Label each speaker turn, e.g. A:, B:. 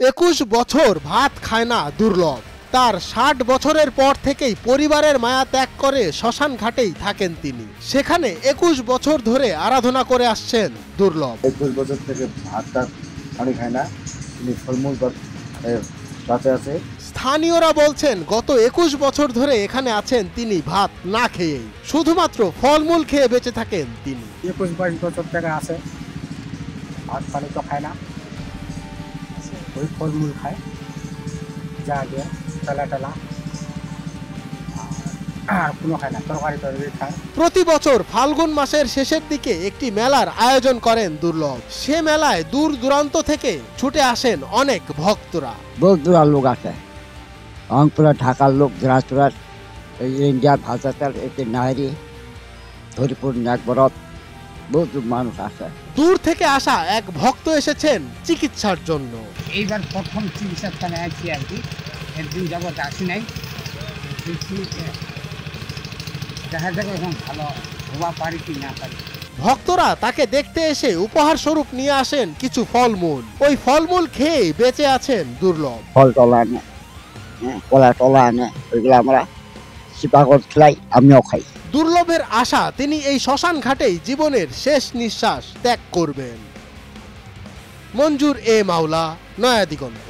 A: 21 বছর ভাত খায় না দুর্লভ। তার 60 বছরের পর থেকেই পরিবারের মায়া ত্যাগ করে শ্মশান ঘাটেই থাকেন তিনি। সেখানে 21 বছর ধরে আরাধনা করে আসছেন দুর্লভ।
B: 21 বছর থেকে ভাতটা পানি খায় না, তিনি ফলমূল সাথে আছে।
A: স্থানীয়রা বলছেন গত 21 বছর ধরে এখানে আছেন তিনি ভাত না খেয়েই, শুধুমাত্র ফলমূল খেয়ে বেঁচে থাকেন তিনি।
C: 21-22 বছর থেকে আছে, ভাত পানি তো খায় না, ওই ফলমূল খায়, যা দিয়ে টেলা আর কোনো খায় না, তরকারি খায়।
A: প্রতি বছর ফাল্গুন মাসের শেষের দিকে একটি মেলার আয়োজন করেন দুর্লভ। সে মেলায় দূর দূরান্ত থেকে ছুটে আসেন অনেক ভক্তরা।
D: বহু দূরার লোক আছে, রংপুরা, ঢাকার লোক, দিনাজপুরের, ইন্ডিয়ার ভাষাতার, এতে নাহরি, হরিপুর, নাগবরত, বহু মানুষ আছে।
A: দূর থেকে আসা এক ভক্ত এসেছেন চিকিৎসার জন্য।
C: এইবার প্রথম চিকিৎসার স্থানে আছি আর কি, একদিন যাবত আসি নাই, দেখা যাবে এখন ভালো হওয়া পারি কি না পারি।
A: ভক্তরা তাকে দেখতে এসে উপহার স্বরূপ নিয়ে আসেন কিছু ফলমূল। ওই ফলমূল খেয়ে বেঁচে আছেন দুর্লভ।
D: ফল টলা আনে, কলা টলা আনে, ওইগুলো আমরা চিপাকর খেলাই, আমিও খাই।
A: দুর্লভের আশা তিনি এই শ্মশান ঘাটেই জীবনের শেষ নিঃশ্বাস ত্যাগ করবেন। মঞ্জুর এ মাওলা, নয়া দিগন্ত।